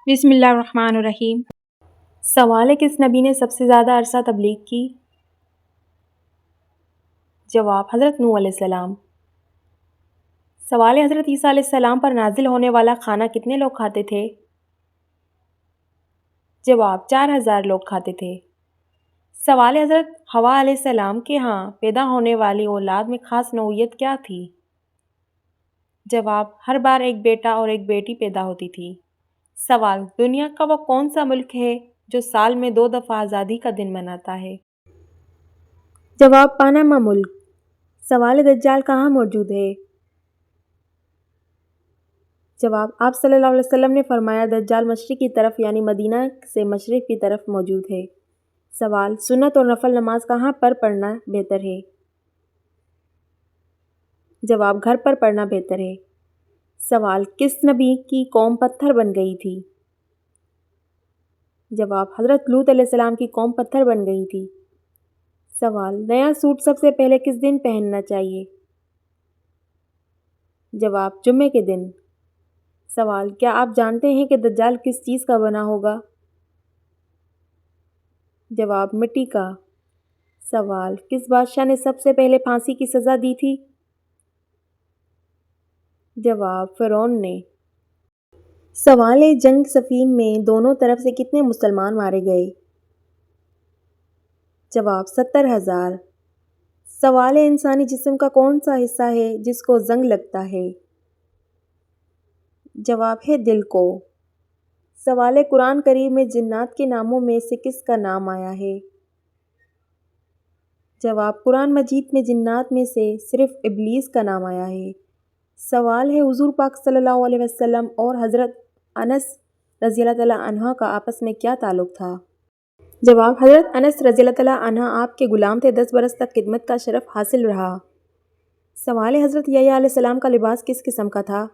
بسم اللہ الرحمن الرحیم۔ سوال ہے کس نبی نے سب سے زیادہ عرصہ تبلیغ کی؟ جواب حضرت نوح علیہ السلام۔ سوال ہے حضرت عیسیٰ علیہ السلام پر نازل ہونے والا کھانا کتنے لوگ کھاتے تھے؟ جواب 4000 لوگ کھاتے تھے۔ سوال ہے حضرت حوا علیہ السلام کے ہاں پیدا ہونے والی اولاد میں خاص نوعیت کیا تھی؟ جواب ہر بار ایک بیٹا اور ایک بیٹی پیدا ہوتی تھی۔ سوال دنیا کا وہ کون سا ملک ہے جو سال میں 2 دفعہ آزادی کا دن مناتا ہے؟ جواب پاناما ملک۔ سوال دجال کہاں موجود ہے؟ جواب آپ صلی اللہ علیہ وسلم نے فرمایا دجال مشرق کی طرف یعنی مدینہ سے مشرق کی طرف موجود ہے۔ سوال سنت اور نفل نماز کہاں پر پڑھنا بہتر ہے؟ جواب گھر پر پڑھنا بہتر ہے۔ سوال کس نبی کی قوم پتھر بن گئی تھی؟ جواب حضرت لوط علیہ السلام کی قوم پتھر بن گئی تھی۔ سوال نیا سوٹ سب سے پہلے کس دن پہننا چاہیے؟ جواب جمعے کے دن۔ سوال کیا آپ جانتے ہیں کہ دجال کس چیز کا بنا ہوگا؟ جواب مٹی کا۔ سوال کس بادشاہ نے سب سے پہلے پھانسی کی سزا دی تھی؟ جواب فرعون نے۔ سوال جنگ صفین میں دونوں طرف سے کتنے مسلمان مارے گئے؟ جواب 70,000۔ سوال انسانی جسم کا کون سا حصہ ہے جس کو زنگ لگتا ہے؟ جواب ہے دل کو۔ سوال قرآن کریم میں جنات کے ناموں میں سے کس کا نام آیا ہے؟ جواب قرآن مجید میں جنات میں سے صرف ابلیس کا نام آیا ہے۔ سوال ہے حضور پاک صلی اللہ علیہ وسلم اور حضرت انس رضی اللہ تعالیٰ عنہ کا آپس میں کیا تعلق تھا؟ جواب حضرت انس رضی اللہ تعالیٰ عنہ آپ کے غلام تھے، 10 برس تک خدمت کا شرف حاصل رہا۔ سوال حضرت یحییٰ علیہ السلام کا لباس کس قسم کا تھا؟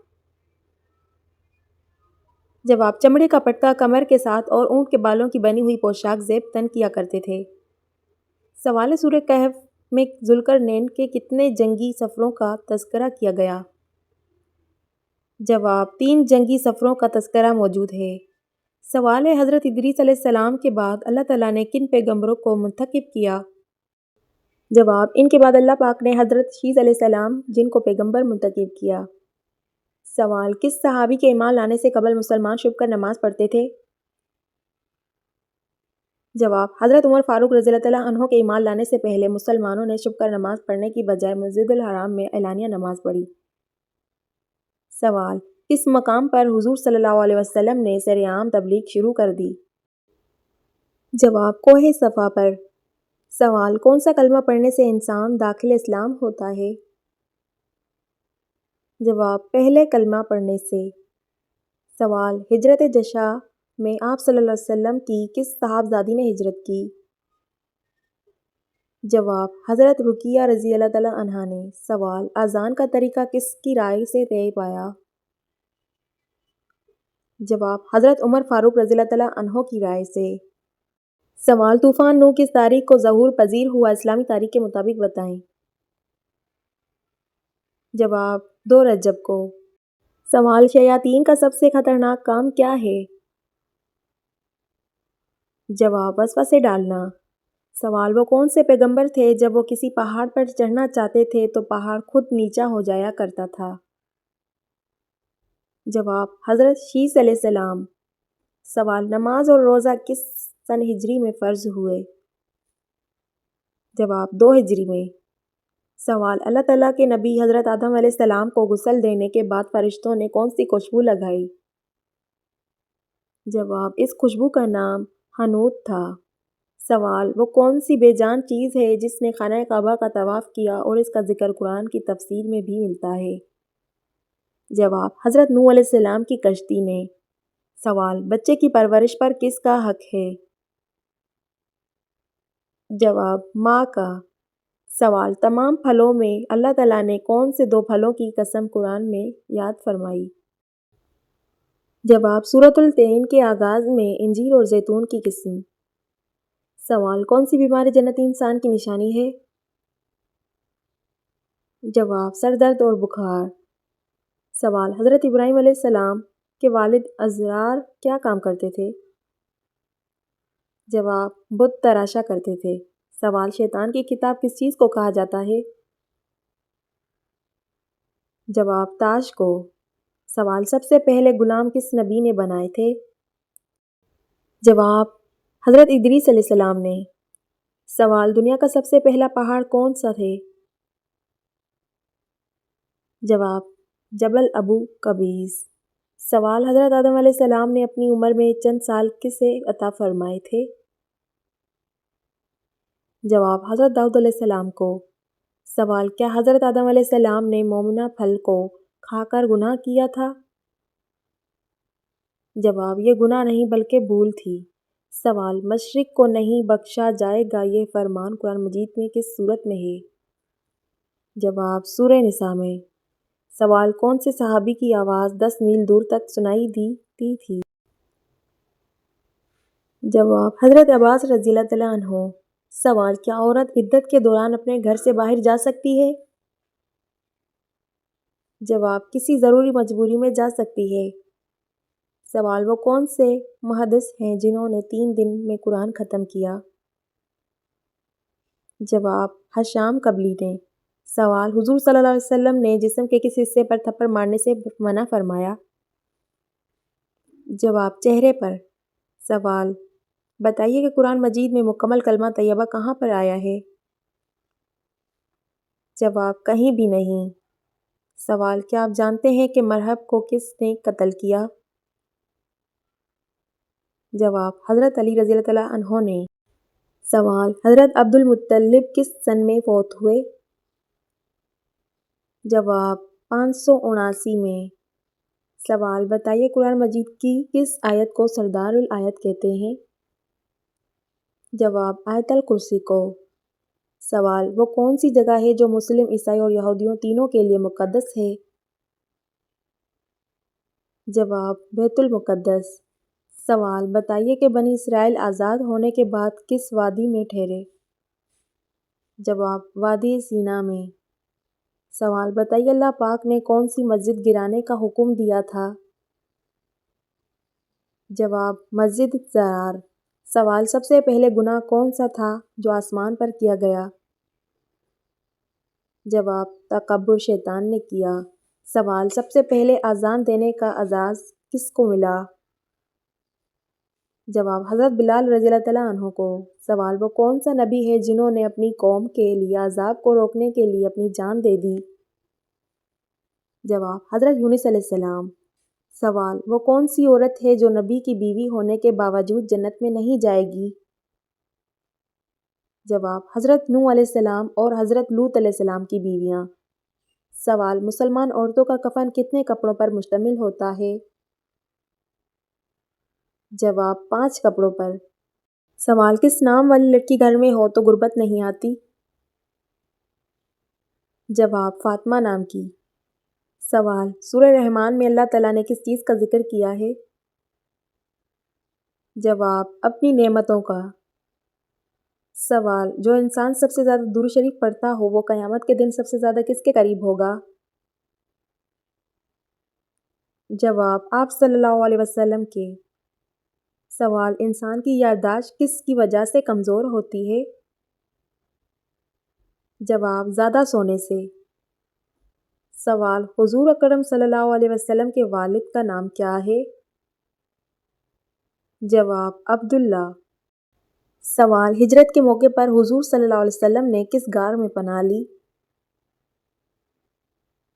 جواب چمڑے کا پٹا کمر کے ساتھ اور اونٹ کے بالوں کی بنی ہوئی پوشاک زیب تن کیا کرتے تھے۔ سوال سورہ کہف میں ذوالقرنین کے کتنے جنگی سفروں کا تذکرہ کیا گیا؟ جواب 3 جنگی سفروں کا تذکرہ موجود ہے۔ سوال ہے حضرت ادریس علیہ السلام کے بعد اللہ تعالیٰ نے کن پیغمبروں کو منتخب کیا؟ جواب ان کے بعد اللہ پاک نے حضرت شیث علیہ السلام جن کو پیغمبر منتخب کیا۔ سوال کس صحابی کے ایمان لانے سے قبل مسلمان چھپ کر نماز پڑھتے تھے؟ جواب حضرت عمر فاروق رضی اللہ تعالیٰ عنہ کے ایمان لانے سے پہلے مسلمانوں نے چھپ کر نماز پڑھنے کی بجائے مسجد الحرام میں اعلانیہ نماز پڑھی۔ سوال کس مقام پر حضور صلی اللہ علیہ وسلم نے سرعام تبلیغ شروع کر دی؟ جواب کوہ صفا پر۔ سوال کون سا کلمہ پڑھنے سے انسان داخل اسلام ہوتا ہے؟ جواب پہلے کلمہ پڑھنے سے۔ سوال ہجرت جشع میں آپ صلی اللہ علیہ وسلم کی کس صاحبزادی نے ہجرت کی؟ جواب حضرت رقیہ رضی اللہ تعالیٰ عنہا نے۔ سوال اذان کا طریقہ کس کی رائے سے طے پایا؟ جواب حضرت عمر فاروق رضی اللہ تعالیٰ عنہ کی رائے سے۔ سوال طوفان نوح کس تاریخ کو ظہور پذیر ہوا اسلامی تاریخ کے مطابق بتائیں؟ جواب 2 رجب کو۔ سوال شیاطین کا سب سے خطرناک کام کیا ہے؟ جواب وسوسے ڈالنا۔ سوال وہ کون سے پیغمبر تھے جب وہ کسی پہاڑ پر چڑھنا چاہتے تھے تو پہاڑ خود نیچا ہو جایا کرتا تھا؟ جواب حضرت شیث علیہ السلام۔ سوال نماز اور روزہ کس سن ہجری میں فرض ہوئے؟ جواب 2 ہجری میں۔ سوال اللہ تعالیٰ کے نبی حضرت آدم علیہ السلام کو غسل دینے کے بعد فرشتوں نے کون سی خوشبو لگائی؟ جواب اس خوشبو کا نام حنوط تھا۔ سوال وہ کون سی بے جان چیز ہے جس نے خانہ کعبہ کا طواف کیا اور اس کا ذکر قرآن کی تفسیر میں بھی ملتا ہے؟ جواب حضرت نوح علیہ السلام کی کشتی نے۔ سوال بچے کی پرورش پر کس کا حق ہے؟ جواب ماں کا۔ سوال تمام پھلوں میں اللہ تعالیٰ نے کون سے 2 پھلوں کی قسم قرآن میں یاد فرمائی؟ جواب سورۃ التین کے آغاز میں انجیر اور زیتون کی قسم۔ سوال کون سی بیماری جنتی انسان کی نشانی ہے؟ جواب سر درد اور بخار۔ سوال حضرت ابراہیم علیہ السلام کہ والد ازرار کیا کام کرتے تھے؟ جواب: بت تراشا کرتے تھے۔ سوال: شیطان کی کتاب کس چیز کو کہا جاتا ہے؟ جواب: تاج کو۔ سوال: سب سے پہلے غلام کس نبی نے بنائے تھے؟ جواب: حضرت ادریس علیہ السلام نے۔ سوال: دنیا کا سب سے پہلا پہاڑ کون سا ہے؟ جواب: جبل ابو قبیس۔ سوال: حضرت آدم علیہ السلام نے اپنی عمر میں چند سال کسے عطا فرمائے تھے؟ جواب: حضرت داؤد علیہ السلام کو۔ سوال: کیا حضرت آدم علیہ السلام نے مومنہ پھل کو کھا کر گناہ کیا تھا؟ جواب: یہ گناہ نہیں بلکہ بھول تھی۔ سوال: مشرک کو نہیں بخشا جائے گا یہ فرمان قرآن مجید میں کس سورت میں ہے؟ جواب: سورہ نساء میں۔ سوال: کون سے صحابی کی آواز 10 میل دور تک سنائی دیتی تھی؟ جواب: حضرت عباس رضی اللہ تعالیٰ عنہ۔ سوال: کیا عورت عدت کے دوران اپنے گھر سے باہر جا سکتی ہے؟ جواب: کسی ضروری مجبوری میں جا سکتی ہے۔ سوال: وہ کون سے محدث ہیں جنہوں نے 3 دن میں قرآن ختم کیا؟ جواب: ہشام قبلی نے۔ سوال: حضور صلی اللہ علیہ وسلم نے جسم کے کس حصے پر تھپڑ مارنے سے منع فرمایا؟ جواب: چہرے پر۔ سوال: بتائیے کہ قرآن مجید میں مکمل کلمہ طیبہ کہاں پر آیا ہے؟ جواب: کہیں بھی نہیں۔ سوال: کیا آپ جانتے ہیں کہ مرہب کو کس نے قتل کیا؟ جواب: حضرت علی رضی اللہ تعالیٰ عنہ نے۔ سوال: حضرت عبد المطلب کس سن میں فوت ہوئے؟ جواب: 579 میں۔ سوال: بتائیے قرآن مجید کی کس آیت کو سردار الآیت کہتے ہیں؟ جواب: آیت الکرسی کو۔ سوال: وہ کون سی جگہ ہے جو مسلم، عیسائی اور یہودیوں تینوں کے لیے مقدس ہے؟ جواب: بیت المقدس۔ سوال: بتائیے کہ بنی اسرائیل آزاد ہونے کے بعد کس وادی میں ٹھہرے؟ جواب: وادی سینا میں۔ سوال: بتائیے اللہ پاک نے کون سی مسجد گرانے کا حکم دیا تھا؟ جواب: مسجد ضرار۔ سوال: سب سے پہلے گناہ کون سا تھا جو آسمان پر کیا گیا؟ جواب: تکبر شیطان نے کیا۔ سوال: سب سے پہلے اذان دینے کا اعزاز کس کو ملا؟ جواب: حضرت بلال رضی اللہ تعالیٰ عنہ کو۔ سوال: وہ کون سا نبی ہے جنہوں نے اپنی قوم کے لیے عذاب کو روکنے کے لیے اپنی جان دے دی؟ جواب: حضرت یونس علیہ السلام۔ سوال: وہ کون سی عورت ہے جو نبی کی بیوی ہونے کے باوجود جنت میں نہیں جائے گی؟ جواب: حضرت نوح علیہ السلام اور حضرت لوط علیہ السلام کی بیویاں۔ سوال: مسلمان عورتوں کا کفن کتنے کپڑوں پر مشتمل ہوتا ہے؟ جواب: 5 کپڑوں پر۔ سوال: کس نام والی لڑکی گھر میں ہو تو غربت نہیں آتی؟ جواب: فاطمہ نام کی۔ سوال: سورہ رحمان میں اللہ تعالیٰ نے کس چیز کا ذکر کیا ہے؟ جواب: اپنی نعمتوں کا۔ سوال: جو انسان سب سے زیادہ درود شریف پڑھتا ہو وہ قیامت کے دن سب سے زیادہ کس کے قریب ہوگا؟ جواب: آپ صلی اللہ علیہ وسلم کے۔ سوال: انسان کی یادداشت کس کی وجہ سے کمزور ہوتی ہے؟ جواب: زیادہ سونے سے۔ سوال: حضور اکرم صلی اللہ علیہ وسلم کے والد کا نام کیا ہے؟ جواب: عبداللہ۔ سوال: ہجرت کے موقع پر حضور صلی اللہ علیہ وسلم نے کس غار میں پناہ لی؟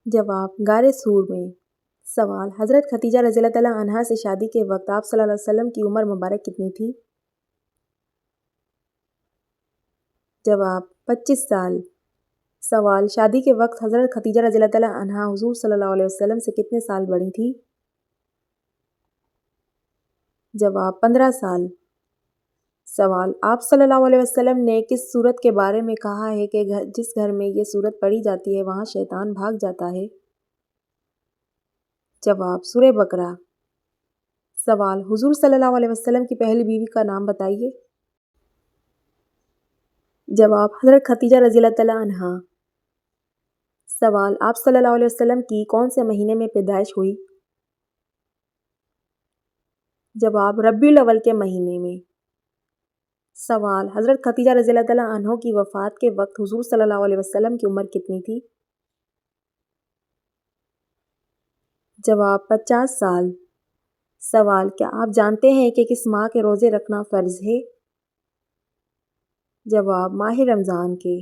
جواب: غار ثور میں۔ سوال: حضرت خدیجہ رضی اللہ تعالیٰ عنہا سے شادی کے وقت آپ صلی اللہ علیہ وسلم کی عمر مبارک کتنی تھی؟ جواب: 25 سال۔ سوال: شادی کے وقت حضرت خدیجہ رضی اللہ تعالیٰ عنہا حضور صلی اللہ علیہ وسلم سے کتنے سال بڑی تھی؟ جواب: 15 سال۔ سوال: آپ صلی اللہ علیہ وسلم نے کس سورت کے بارے میں کہا ہے کہ جس گھر میں یہ سورت پڑھی جاتی ہے وہاں شیطان بھاگ جاتا ہے؟ جواب: سورہ بقرہ۔ سوال: حضور صلی اللہ علیہ وسلم کی پہلی بیوی کا نام بتائیے۔ جواب: حضرت خدیجہ رضی اللہ تعالیٰ عنہا۔ سوال: آپ صلی اللہ علیہ وسلم کی کون سے مہینے میں پیدائش ہوئی؟ جواب ربیع الاول کے مہینے میں۔ سوال حضرت خدیجہ رضی اللہ تعالیٰ عنہ کی وفات کے وقت حضور صلی اللہ علیہ وسلم کی عمر کتنی تھی؟ جواب 50 سال۔ سوال کیا آپ جانتے ہیں کہ کس ماہ کے روزے رکھنا فرض ہے؟ جواب ماہ رمضان کے۔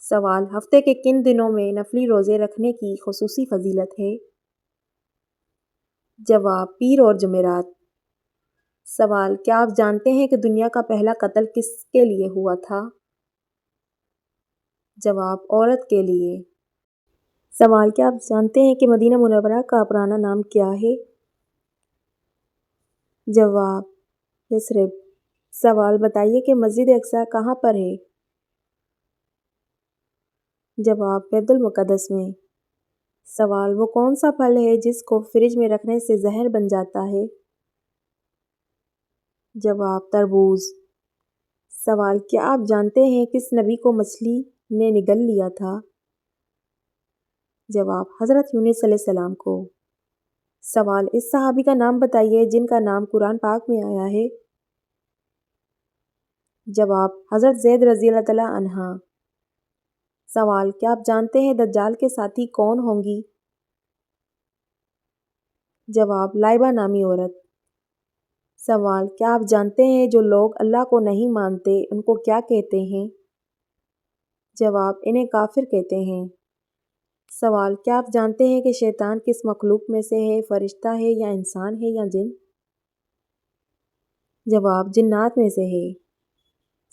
سوال ہفتے کے کن دنوں میں نفلی روزے رکھنے کی خصوصی فضیلت ہے؟ جواب پیر اور جمعرات۔ سوال کیا آپ جانتے ہیں کہ دنیا کا پہلا قتل کس کے لیے ہوا تھا؟ جواب عورت کے لیے۔ سوال کیا آپ جانتے ہیں کہ مدینہ منورہ کا پرانا نام کیا ہے؟ جواب یثرب۔ سوال بتائیے کہ مسجد اقصی کہاں پر ہے؟ جواب بیت المقدس میں۔ سوال وہ کون سا پھل ہے جس کو فریج میں رکھنے سے زہر بن جاتا ہے؟ جواب تربوز۔ سوال کیا آپ جانتے ہیں کس نبی کو مچھلی نے نگل لیا تھا؟ جواب حضرت یونس علیہ السلام کو۔ سوال اس صحابی کا نام بتائیے جن کا نام قرآن پاک میں آیا ہے؟ جواب حضرت زید رضی اللہ تعالیٰ عنہ۔ سوال کیا آپ جانتے ہیں دجال کے ساتھی کون ہوں گی؟ جواب لائبہ نامی عورت۔ سوال کیا آپ جانتے ہیں جو لوگ اللہ کو نہیں مانتے ان کو کیا کہتے ہیں؟ جواب انہیں کافر کہتے ہیں۔ سوال کیا آپ جانتے ہیں کہ شیطان کس مخلوق میں سے ہے، فرشتہ ہے یا انسان ہے یا جن؟ جواب جنات میں سے ہے۔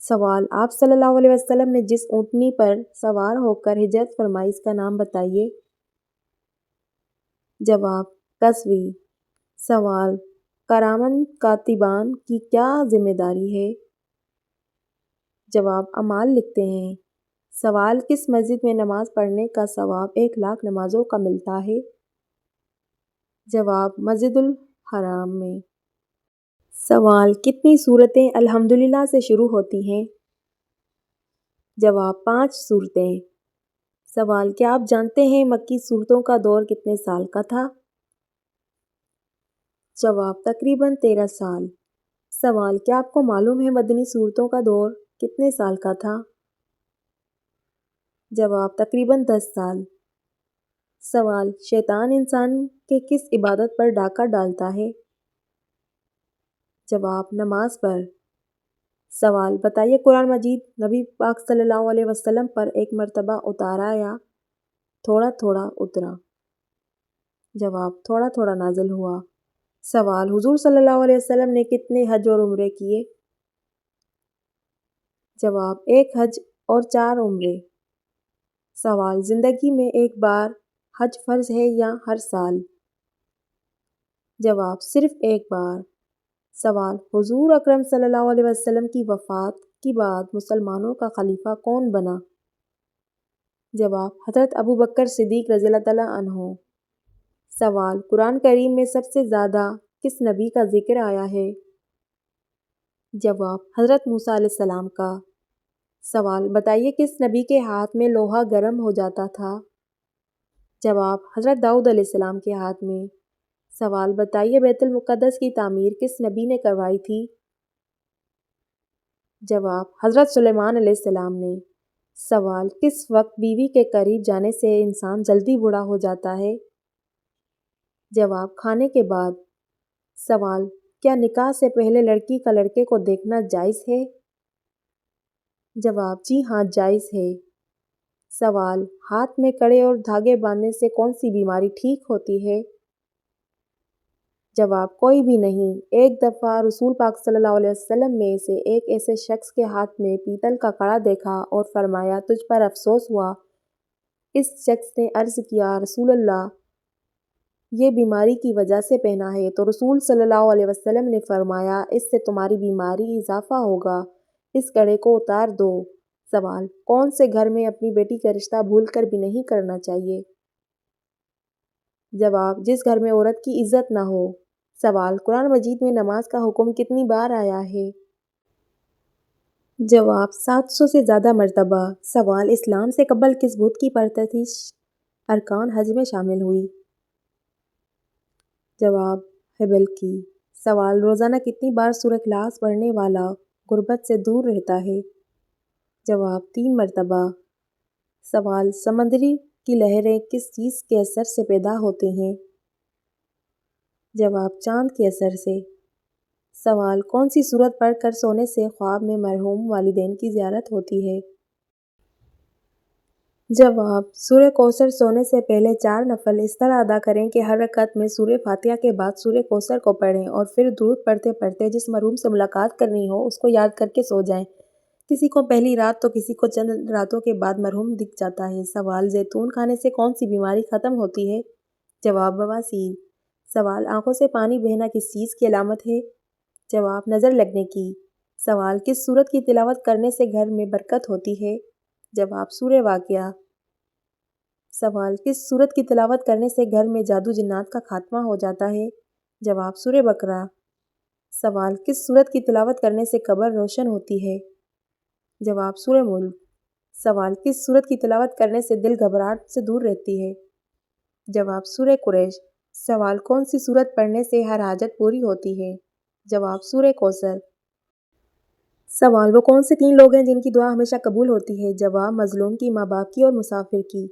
سوال آپ صلی اللہ علیہ وسلم نے جس اونٹنی پر سوار ہو کر ہجرت فرمائی اس کا نام بتائیے؟ جواب کسوی۔ سوال کارامن کاتبان کی کیا ذمہ داری ہے؟ جواب اعمال لکھتے ہیں۔ سوال کس مسجد میں نماز پڑھنے کا ثواب 1,00,000 نمازوں کا ملتا ہے؟ جواب مسجد الحرام میں۔ سوال کتنی سورتیں الحمدللہ سے شروع ہوتی ہیں؟ جواب 5 سورتیں۔ سوال کیا آپ جانتے ہیں مکی سورتوں کا دور کتنے سال کا تھا؟ جواب تقریباً 13 سال۔ سوال کیا آپ کو معلوم ہے مدنی سورتوں کا دور کتنے سال کا تھا؟ جواب تقریباً 10 سال۔ سوال شیطان انسان کے کس عبادت پر ڈاکہ ڈالتا ہے؟ جواب نماز پر۔ سوال بتائیے قرآن مجید نبی پاک صلی اللہ علیہ وسلم پر ایک مرتبہ اتارا یا تھوڑا تھوڑا اترا؟ جواب تھوڑا تھوڑا نازل ہوا۔ سوال حضور صلی اللہ علیہ وسلم نے کتنے حج اور عمرے کیے؟ جواب 1 حج اور 4 عمرے۔ سوال زندگی میں ایک بار حج فرض ہے یا ہر سال؟ جواب صرف ایک بار۔ سوال حضور اکرم صلی اللہ علیہ وسلم کی وفات کے بعد مسلمانوں کا خلیفہ کون بنا؟ جواب حضرت ابوبکر صدیق رضی اللہ تعالیٰ عنہ۔ سوال قرآن کریم میں سب سے زیادہ کس نبی کا ذکر آیا ہے؟ جواب حضرت موسیٰ علیہ السلام کا۔ سوال بتائیے کس نبی کے ہاتھ میں لوہا گرم ہو جاتا تھا؟ جواب حضرت داؤد علیہ السلام کے ہاتھ میں۔ سوال بتائیے بیت المقدس کی تعمیر کس نبی نے کروائی تھی؟ جواب حضرت سلیمان علیہ السلام نے۔ سوال کس وقت بیوی کے قریب جانے سے انسان جلدی بوڑھا ہو جاتا ہے؟ جواب کھانے کے بعد۔ سوال کیا نکاح سے پہلے لڑکی کا لڑکے کو دیکھنا جائز ہے؟ جواب جی ہاں جائز ہے۔ سوال ہاتھ میں کڑے اور دھاگے باندھنے سے کون سی بیماری ٹھیک ہوتی ہے؟ جواب کوئی بھی نہیں۔ ایک دفعہ رسول پاک صلی اللہ علیہ وسلم میں سے ایک ایسے شخص کے ہاتھ میں پیتل کا کڑا دیکھا اور فرمایا تجھ پر افسوس ہوا۔ اس شخص نے عرض کیا رسول اللہ یہ بیماری کی وجہ سے پہنا ہے، تو رسول صلی اللہ علیہ وسلم نے فرمایا اس سے تمہاری بیماری اضافہ ہوگا، اس کڑے کو اتار دو۔ سوال کون سے گھر میں اپنی بیٹی کا رشتہ بھول کر بھی نہیں کرنا چاہیے؟ جواب جس گھر میں عورت کی عزت نہ ہو۔ سوال قرآن مجید میں نماز کا حکم کتنی بار آیا ہے؟ جواب 700 سے زیادہ مرتبہ۔ سوال اسلام سے قبل کس بت کی پرستش ارکان حج میں شامل ہوئی؟ جواب ہبل کی۔ سوال روزانہ کتنی بار سورہ اخلاص پڑھنے والا غربت سے دور رہتا ہے؟ جواب 3 مرتبہ۔ سوال سمندری کی لہریں کس چیز کے اثر سے پیدا ہوتی ہیں؟ جواب چاند کے اثر سے۔ سوال کون سی سورت پڑھ کر سونے سے خواب میں مرحوم والدین کی زیارت ہوتی ہے؟ جواب سورہ کوثر۔ سونے سے پہلے 4 نفل اس طرح ادا کریں کہ ہر رکعت میں سورہ فاتحہ کے بعد سورہ کوثر کو پڑھیں اور پھر درود پڑھتے پڑھتے جس مرحوم سے ملاقات کرنی ہو اس کو یاد کر کے سو جائیں۔ کسی کو پہلی رات تو کسی کو چند راتوں کے بعد مرحوم دکھ جاتا ہے۔ سوال زیتون کھانے سے کون سی بیماری ختم ہوتی ہے؟ جواب بواسیر۔ سوال آنکھوں سے پانی بہنا کس چیز کی علامت ہے؟ جواب نظر لگنے کی۔ سوال کس سورت کی تلاوت کرنے سے گھر میں برکت ہوتی ہے؟ جواب سورہ واقعہ۔ سوال کس سورت کی تلاوت کرنے سے گھر میں جادو جنات کا خاتمہ ہو جاتا ہے؟ جواب سورہ بقرہ۔ سوال کس سورت کی تلاوت کرنے سے قبر روشن ہوتی ہے؟ جواب سورہ ملک۔ سوال کس سورت کی تلاوت کرنے سے دل گھبراہٹ سے دور رہتی ہے؟ جواب سورہ قریش۔ سوال کون سی سورت پڑھنے سے ہر حاجت پوری ہوتی ہے؟ جواب سورہ کوثر۔ سوال وہ کون سے 3 لوگ ہیں جن کی دعا ہمیشہ قبول ہوتی ہے؟ جواب مظلوم کی، ماں باپ کی اور مسافر کی۔